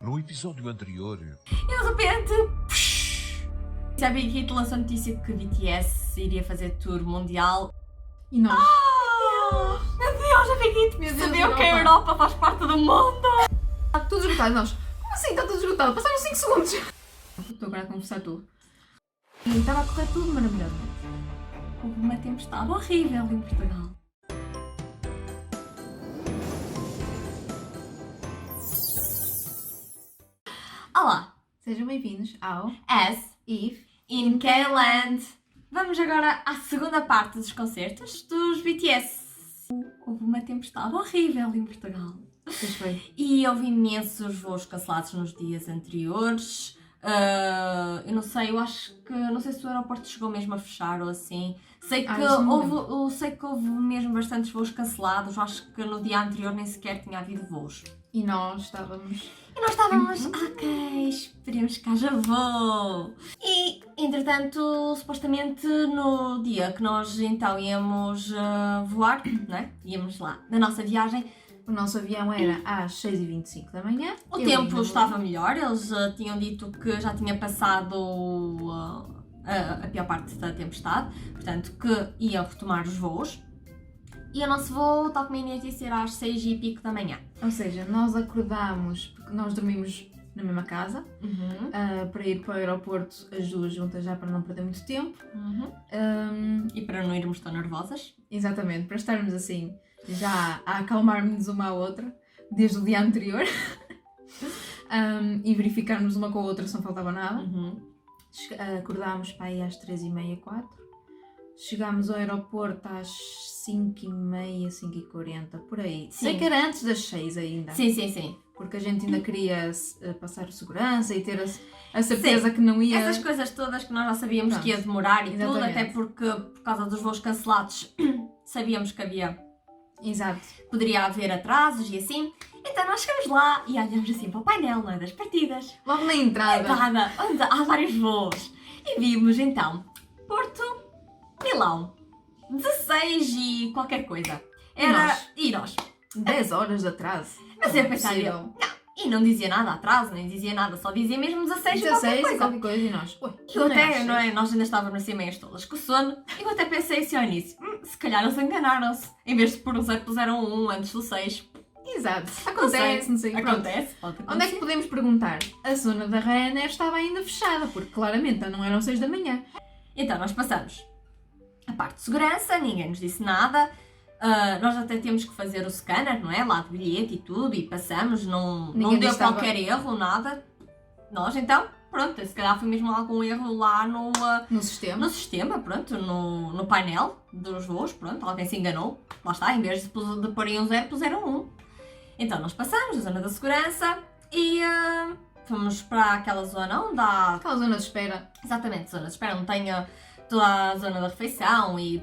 No episódio anterior... E de repente... Já vi que lançou a notícia que BTS iria fazer tour mundial. E nós? Meu Deus, já vi que sabia que a Europa faz parte do mundo! Está tudo esgotado. Nós? Como assim está tudo esgotado? Passaram 5 segundos. Estou agora a confessar tudo. E estava a correr tudo maravilhosamente. Houve uma tempestade horrível em Portugal. Olá! Sejam bem-vindos ao As If in K-Land! Vamos agora à segunda parte dos concertos dos BTS. Houve uma tempestade horrível em Portugal. Pois foi. E houve imensos voos cancelados nos dias anteriores. Eu não sei, não sei se o aeroporto chegou mesmo a fechar ou assim. Sei que houve mesmo bastantes voos cancelados. Acho que no dia anterior nem sequer tinha havido voos. E nós estávamos... Ok, esperemos que haja voo. E, entretanto, supostamente no dia que nós então íamos voar, não é? Íamos lá, na nossa viagem, O nosso avião era às 6h25 da manhã. o tempo estava melhor. Eles tinham dito que já tinha passado a pior parte da tempestade, portanto que iam retomar os voos. E o nosso voo, tal como a Inês disse, era às 6 e pico da manhã. Ou seja, nós acordámos, porque nós dormimos na mesma casa, para ir para o aeroporto as duas juntas já para não perder muito tempo. E para não irmos tão nervosas. Exatamente, para estarmos assim, já a acalmarmos uma à outra, desde o dia anterior. E verificarmos uma com a outra se não faltava nada. Acordámos para aí às 3h30, 4. Chegámos ao aeroporto às 5h30, 5h40, por aí. Sim. Sei que era antes das 6 ainda. Sim. Porque a gente ainda queria passar segurança e ter a certeza que não ia... Essas coisas todas que nós já sabíamos que ia demorar e tudo, Exatamente. até porque por causa dos voos cancelados sabíamos que Exato. poderia haver atrasos e assim. Então nós chegamos lá e olhamos assim para o painel, não é, das partidas. Logo na entrada. Onde há vários voos. E vimos então Porto, Milão, 16 e qualquer coisa. E nós? 10 horas de atraso. Mas eu pensaria, não, e não dizia nada atraso, nem dizia nada, só dizia mesmo 16 e qualquer coisa. E nós? Ué, Eu até, não é? Nós ainda estávamos assim meias todas com sono. Eu até pensei assim ao início, se calhar eles enganaram-se. Em vez de pôr um 0, puseram um antes do 6. Exato. Acontece, não sei. Pronto. Acontece, pode acontecer. Onde é que podemos perguntar? A zona da Ryanair estava ainda fechada, porque claramente não eram 6 da manhã. Então nós passamos a parte de segurança, ninguém nos disse nada. Nós até temos que fazer o scanner, não é? Lá de bilhete e tudo, e passamos, não deu qualquer erro, nada. Nós então, pronto, se calhar foi mesmo algum erro lá no sistema. No sistema, pronto, no painel dos voos, pronto, alguém se enganou. Lá está, em vez de porem um 0, puseram um. Então nós passamos a zona da segurança e fomos para aquela zona onde há... Aquela zona de espera. Exatamente, zona de espera, onde tem toda a zona da refeição e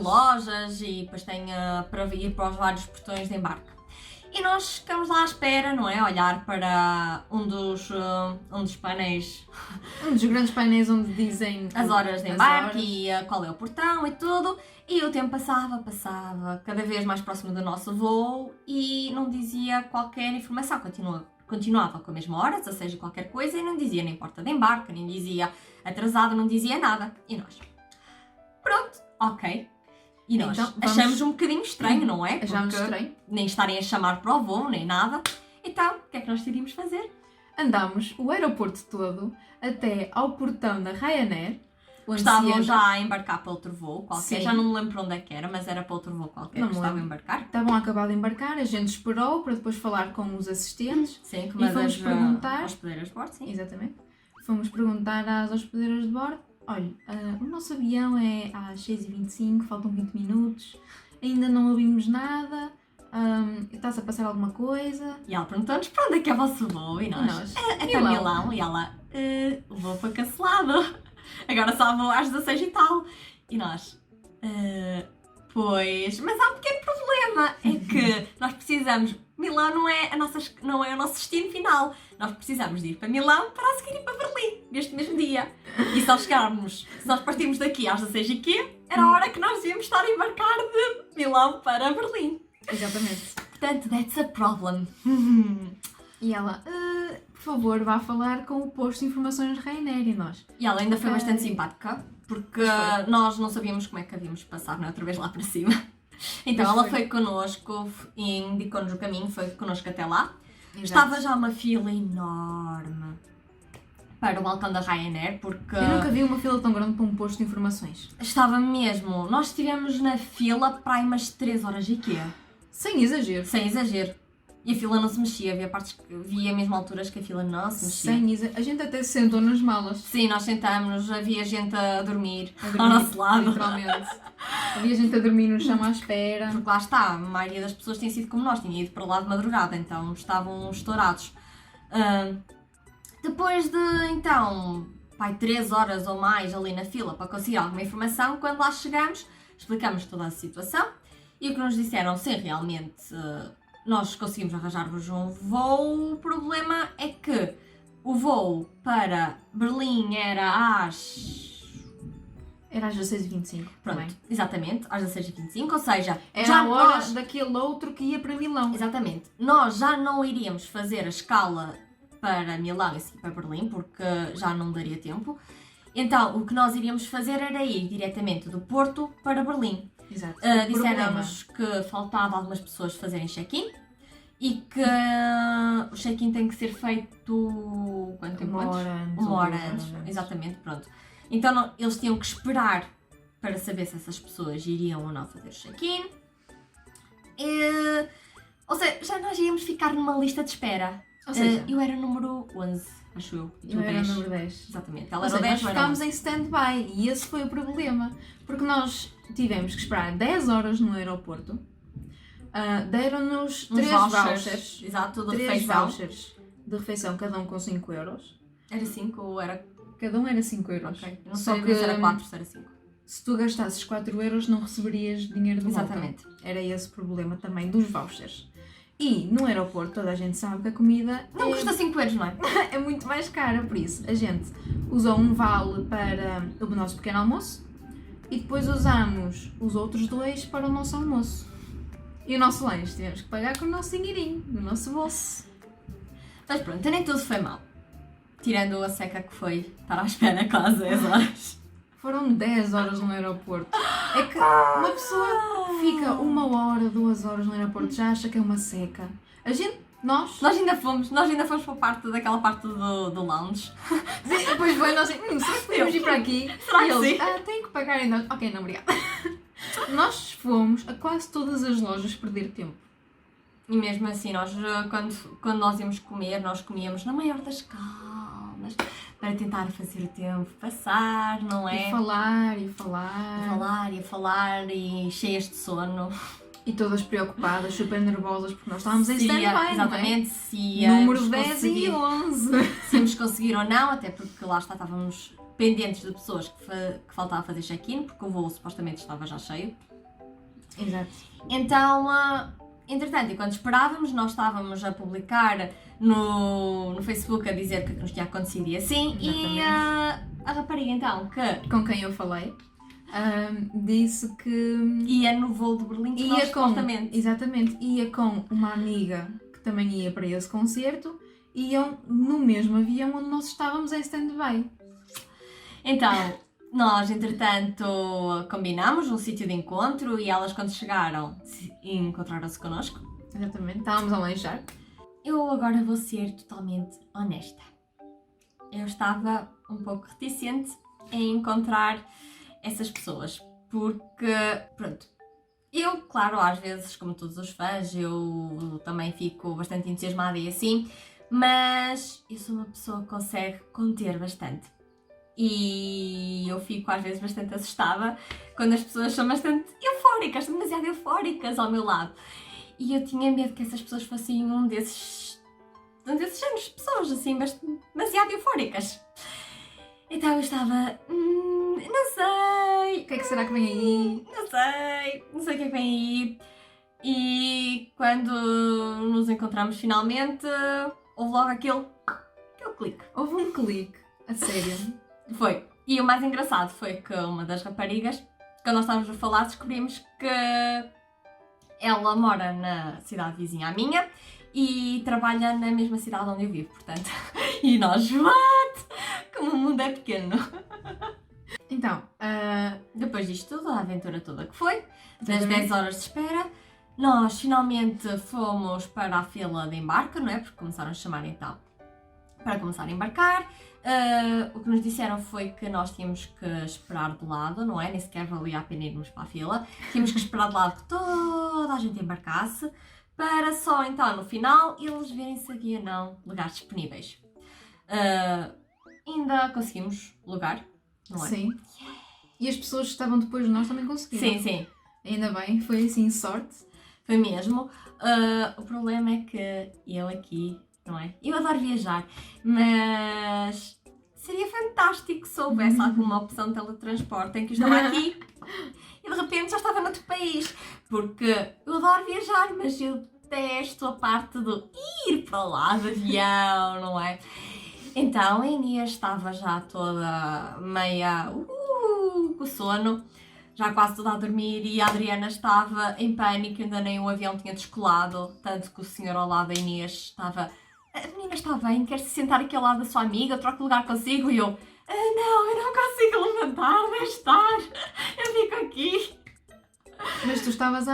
lojas e depois tem para ir para os vários portões de embarque. E nós ficamos lá à espera, não é? Olhar para um dos painéis... Um dos grandes painéis onde dizem... as horas de embarque e qual é o portão e tudo. E o tempo passava, cada vez mais próximo do nosso voo e não dizia qualquer informação. Continuava com a mesma hora, 16 e qualquer coisa, e não dizia nem porta de embarque, nem dizia atrasado, não dizia nada. E nós? Pronto, ok. E nós então, achamos um bocadinho estranho, não é? Achamos estranho. Nem estarem a chamar para o voo, nem nada. Então, o que é que nós decidimos fazer? Andámos o aeroporto todo até ao portão da Ryanair. Estavam já a embarcar para outro voo qualquer. Sim. Já não me lembro para onde é que era, mas era para outro voo qualquer que estavam a embarcar. Estavam a acabar de embarcar, a gente esperou para depois falar com os assistentes. Sim, que e fomos perguntar... hospedeiras de bordo, sim. Exatamente. Fomos perguntar às hospedeiras de bordo: olha, o nosso avião é às 6h25, faltam 20 minutos, ainda não ouvimos nada, está-se a passar alguma coisa? E ela perguntou-nos para onde é que é o vosso voo e nós é para Milão. E ela, o voo foi cancelado, agora só vou às 16 e tal. E nós, pois, mas há um pequeno problema, é que nós precisamos, Milão não é o nosso destino final, nós precisamos de ir para Milão para a seguir ir para Berlim, neste mesmo dia. E se nós partirmos daqui às 16 e quê, era a hora que nós devíamos estar a embarcar de Milão para Berlim. Exatamente. Portanto, that's a problem. E ela, por favor, vá falar com o posto de informações Ryanair e nós. E ela ainda foi Ok. bastante simpática, porque Pois foi. nós não sabíamos como é que havíamos de passar, não é? Outra vez lá para cima. Então Pois ela foi. foi connosco e indicou-nos o caminho, foi connosco até lá. Exato. Estava já uma fila enorme para o balcão da Ryanair, porque Eu nunca vi uma fila tão grande para um posto de informações. estava mesmo. Nós estivemos na fila para aí umas 3 horas e quê? Sem exagero. Sem exagero. E a fila não se mexia, havia partes que via mesmo alturas que a fila não se mexia. Sem exagero. A gente até se sentou nas malas. Sim, nós sentámos, havia gente a dormir A ao dormir, nosso lado. Literalmente. Havia gente a dormir no chão à espera. Porque lá está, a maioria das pessoas tem sido como nós, tinha ido para lá de madrugada, então estavam estourados. Depois de, então, 3 horas ou mais ali na fila para conseguir alguma informação, quando lá chegamos, explicamos toda a situação e o que nos disseram, sim, realmente nós conseguimos arranjar-vos um voo, o problema é que o voo para Berlim era às... Era às 16h25. Pronto, também. exatamente, às 16h25, ou seja, Era já a hora nós... daquele outro que ia para Milão. Exatamente. Nós já não iríamos fazer a escala para Milão e seguir para Berlim, porque já não daria tempo. Então, o que nós iríamos fazer era ir diretamente do Porto para Berlim. Exato. Disseram-nos que faltava algumas pessoas fazerem check-in e que o check-in tem que ser feito... Quanto tempo Uma antes? hora antes. Uma ou hora 2 horas antes. Exatamente, pronto. Então, eles tinham que esperar para saber se essas pessoas iriam ou não fazer o check-in. Ou seja, já nós íamos ficar numa lista de espera. Ou seja, Eu era o número 11, acho eu. E tu eu era 10. o número 10. Exatamente. Ela Ou era o seja, 10, nós eu era o ficámos 11. em stand-by e esse foi o problema. Porque nós tivemos que esperar 10 horas no aeroporto. Deram-nos Uns 3 vouchers. Exato, de 3 refeição. vouchers de refeição, cada um com 5 euros. Era 5 ou era... Cada um era 5 euros. Ok. Não Só sei que se era 4, se era 5. se tu gastasses 4 euros não receberias dinheiro de volta. Exatamente. Era esse o problema também dos vouchers. E no aeroporto toda a gente sabe que a comida Não custa 5 euros, não é? é muito mais cara, por isso a gente usou um vale para o nosso pequeno almoço e depois usamos os outros 2 para o nosso almoço. E o nosso lanche tivemos que pagar com o nosso dinheirinho, do nosso bolso. Mas pronto, nem tudo foi mal. Tirando a seca que foi estar à espera quase 10 horas. Foram 10 horas no aeroporto. É que uma pessoa fica 1 hora, 2 horas no aeroporto, já acha que é uma seca. A gente, nós Nós ainda fomos para a parte daquela parte do lounge. depois foi nós assim, será que podemos ir para aqui? Será E que eles, sim? tem que pagar e nós, ok, não, obrigada. Nós fomos a quase todas as lojas perder tempo. E mesmo assim, nós, quando nós íamos comer, nós comíamos na maior das calmas, para tentar fazer o tempo passar, não é? E falar, e falar. E falar, e cheias de sono. E todas preocupadas, super nervosas, porque nós estávamos em Se ia- stand-by, não é? exatamente, se Número íamos 10 conseguir, e 11. se íamos conseguir ou não, até porque lá está, estávamos pendentes de pessoas que faltava fazer check-in, porque o voo supostamente estava já cheio. Exato. Então, entretanto, enquanto esperávamos, nós estávamos a publicar no Facebook a dizer o que nos tinha acontecido e assim, e a rapariga então, que Com quem eu falei, disse que ia no voo de Berlim, que nós ia com, supostamente... exatamente, ia com uma amiga que também ia para esse concerto, iam no mesmo avião onde nós estávamos em stand-by. Então, nós, entretanto, combinámos um sítio de encontro e elas, quando chegaram, encontraram-se connosco. Exatamente, estávamos a lanchar. Eu agora vou ser totalmente honesta. Eu estava um pouco reticente em encontrar essas pessoas, porque, pronto, eu, claro, às vezes, como todos os fãs, eu também fico bastante entusiasmada e assim, mas eu sou uma pessoa que consegue conter bastante. E eu fico às vezes bastante assustada quando as pessoas são bastante eufóricas, demasiado eufóricas ao meu lado. E eu tinha medo que essas pessoas fossem um desses géneros de pessoas, assim, demasiado eufóricas. Então eu estava, não sei, O que é que será que vem aí? não sei o que é que vem aí. E quando nos encontramos finalmente, houve logo aquele clique. Houve um clique, a sério. Foi. E o mais engraçado foi que uma das raparigas, quando nós estávamos a falar, descobrimos que Ela mora na cidade vizinha à minha e trabalha na mesma cidade onde eu vivo, portanto. E nós, what? Como o mundo é pequeno. Então, Depois disto tudo, a aventura toda que foi, das Exatamente. 10 horas de espera, nós finalmente fomos para a fila de embarque, não é? Porque começaram a chamar então para começar a embarcar. O que nos disseram foi que nós tínhamos que esperar de lado, não é? Nem sequer valia a pena irmos para a fila. Tínhamos que esperar de lado que toda a gente embarcasse, para só então no final eles verem se havia não lugares disponíveis. Ainda conseguimos lugar, não é? sim. E as pessoas que estavam depois de nós também conseguiram. Sim, sim. Ainda bem, foi assim sorte. Foi mesmo. O problema é que eu aqui, não é? Eu adoro viajar, mas seria fantástico se houvesse alguma opção de teletransporte em que eu estava aqui e de repente já estava noutro país. Porque eu adoro viajar, mas eu detesto a parte do ir para lá de avião, não é? Então a Inês estava já toda meia com sono, já quase toda a dormir, e a Adriana estava em pânico, ainda nem o avião tinha descolado, tanto que o senhor ao lado da Inês estava: a menina está bem, quer se sentar aqui ao lado da sua amiga, troca lugar consigo, e eu: não, eu não consigo levantar, deixe estar, eu fico aqui. Mas tu estavas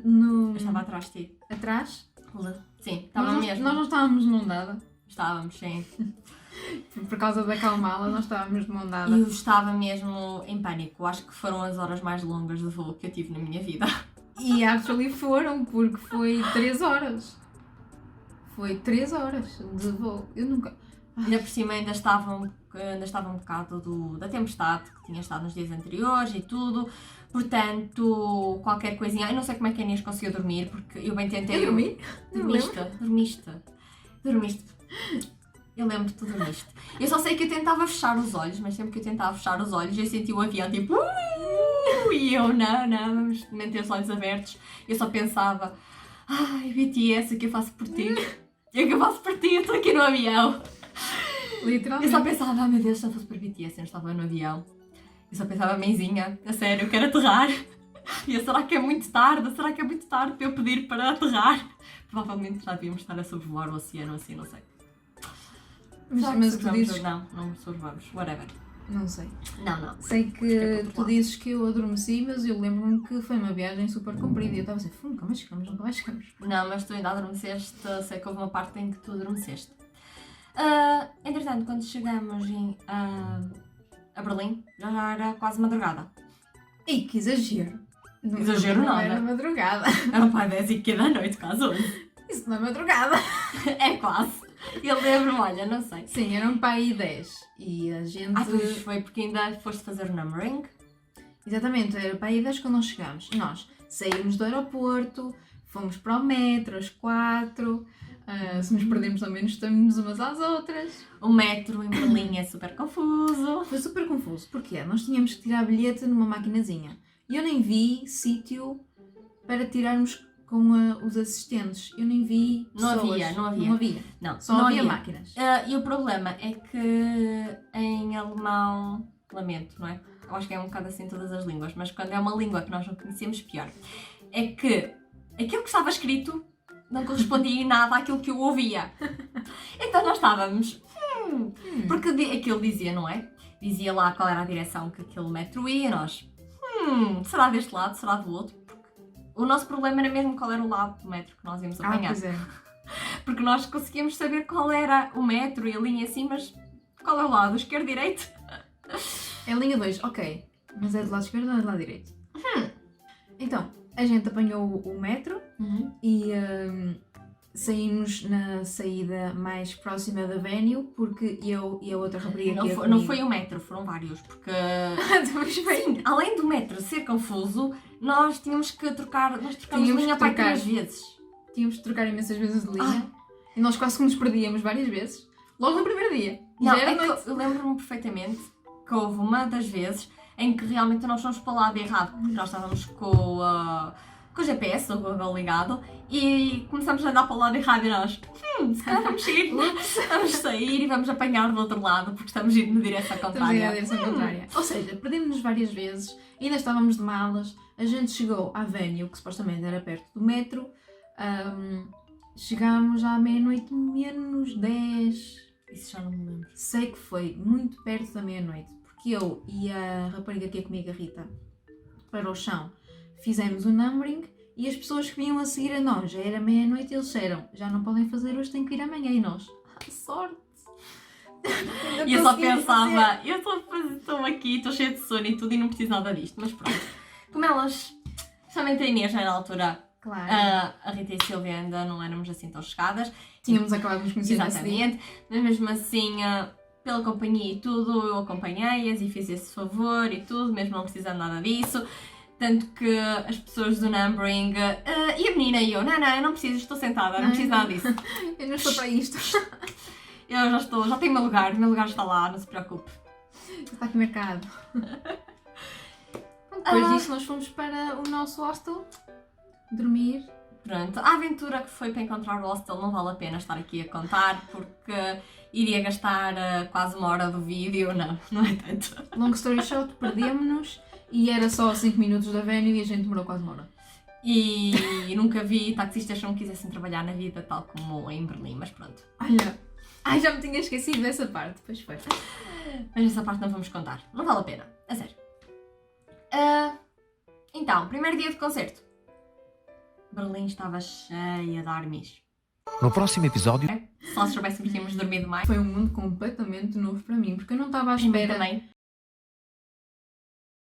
no... Eu estava atrás de ti. atrás? Sim, estava Nós mesmo. não estávamos de mão dada. Estávamos, sim. Por causa da calmala, nós estávamos de mão dada. Eu estava mesmo em pânico. Acho que foram as horas mais longas de voo que eu tive na minha vida. E actually foram, porque foi 3 horas. Foi 3 horas de voo. Eu nunca... Ainda por cima ainda estava um bocado da tempestade que tinha estado nos dias anteriores e tudo. Portanto, qualquer coisinha... Eu não sei como é que a Inês conseguiu dormir, porque eu bem tentei... Eu dormi? Não me lembro. Dormiste. Eu lembro que tu dormiste. Eu só sei que eu tentava fechar os olhos, mas sempre que eu tentava fechar os olhos eu sentia o avião tipo... E eu, não, vamos manter os olhos abertos. Eu só pensava: ai, BTS, o que eu faço por ti? O que eu faço por ti? Eu estou aqui no avião. Eu Literalmente. só pensava: ai meu Deus, se não fosse por BTS eu não estava no avião. Eu só pensava: mãezinha, a sério, eu quero aterrar. E eu: será que é muito tarde? Será que é muito tarde para eu pedir para aterrar? Provavelmente já devíamos estar a sobrevoar o oceano assim, não sei. Será que Mas tu sobrevivamos dizes... ou não sobrevivamos, whatever. Não sei. Não. Sei que É tu dizes que eu adormeci, mas eu lembro-me que foi uma viagem super comprida e eu estava assim, nunca mais chegamos. Não, mas tu ainda adormeceste, sei que houve uma parte em que tu adormeceste. Entretanto, quando chegamos a Berlim, já era quase madrugada. Ei, que exagero. Não, Exagero não nada. era madrugada. Era para 10 e que da noite, quase 11. Isso não é madrugada. É quase. Eu lembro-me, olha, não sei. Sim, eram para aí 10. E a gente... Pois foi porque ainda foste fazer o numbering. Exatamente, era para aí 10 quando nós chegámos. E nós saímos do aeroporto, fomos para o metro às 4. Se nos perdemos também nos estamos umas às outras. O metro em Berlim é super confuso. Foi super confuso. Porquê? Nós tínhamos que tirar bilhete numa maquinazinha. E eu nem vi sítio para tirarmos com os assistentes. Eu nem vi pessoas. Não havia. Não, Só não havia máquinas. E o problema é que em alemão, lamento, não é? Eu acho que é um bocado assim em todas as línguas, mas quando é uma língua que nós não conhecemos, pior. É que aquilo que estava escrito não correspondia em nada àquilo que eu ouvia. Então nós estávamos... Porque aquilo dizia, não é? Dizia lá qual era a direção que aquele metro ia, nós... será deste lado, será do outro? O nosso problema era mesmo qual era o lado do metro que nós íamos apanhar. Pois é. Porque nós conseguíamos saber qual era o metro e a linha assim, mas qual é o lado? Esquerdo, direito? É a linha 2, ok. Mas é do lado esquerdo ou é do lado direito? Então, a gente apanhou o metro e saímos na saída mais próxima da venue, porque eu e a outra rapariga que ia Não comigo... foi o metro, foram vários, porque... Sim, além do metro ser confuso, nós tínhamos que trocar... Nós trocámos Tínhamos linha que para aí trocar. 3 vezes. tínhamos de trocar imensas vezes de linha e nós quase que nos perdíamos várias vezes. Logo no primeiro dia. E Não, já era é que noite. eu lembro-me perfeitamente que houve uma das vezes em que realmente nós fomos para o lado errado, porque nós estávamos com com o GPS, o Google ligado, e começamos a andar para o lado errado e nós, se calhar vamos sair, vamos sair e vamos apanhar do outro lado, porque estamos indo na direção Estamos contrária. a ir na direção contrária. Ou seja, perdemos-nos várias vezes, ainda estávamos de malas, a gente chegou à Venue, que supostamente era perto do metro, chegámos à meia-noite menos 10. Isso já não me lembro. Sei que foi muito perto da meia-noite, porque eu e a rapariga que ia comigo, a Rita, para o chão, fizemos o numbering e as pessoas que vinham a seguir a nós, já era meia-noite e eles disseram, já não podem fazer hoje, têm que ir amanhã. E nós, sorte! E eu só pensava, eu estou aqui, estou cheia de sono e tudo e não preciso nada disto, mas pronto. Como elas, justamente a Inês na altura, Claro, a Rita e a Silvia ainda não éramos assim tão chegadas. tínhamos acabado de nos conhecer nesse dia. Exatamente, mas mesmo assim, pela companhia e tudo, eu acompanhei-as e fiz esse favor e tudo, mesmo não precisando nada disso. Tanto que as pessoas do numbering e a menina e eu, não, não preciso, estou sentada, não preciso nada disso. Eu não estou para isto. Eu já tenho o meu lugar está lá, não se preocupe. Está aqui marcado. Depois disso nós fomos para o nosso hostel, dormir. Pronto, a aventura que foi para encontrar o hostel não vale a pena estar aqui a contar, porque iria gastar quase 1 hora do vídeo, não é tanto. Long story short, perdemos-nos e era só 5 minutos da Venue e a gente demorou quase 1 hora. E nunca vi taxistas que não quisessem trabalhar na vida, tal como em Berlim, mas pronto. Olha, ai, já me tinha esquecido dessa parte, pois foi. Mas essa parte não vamos contar, não vale a pena, a sério. Então, primeiro dia de concerto. Berlim estava cheia de armies. No próximo episódio, Se nós soubéssemos que tínhamos dormido mais. Foi um mundo completamente novo para mim, porque eu não estava à Para mim espera também.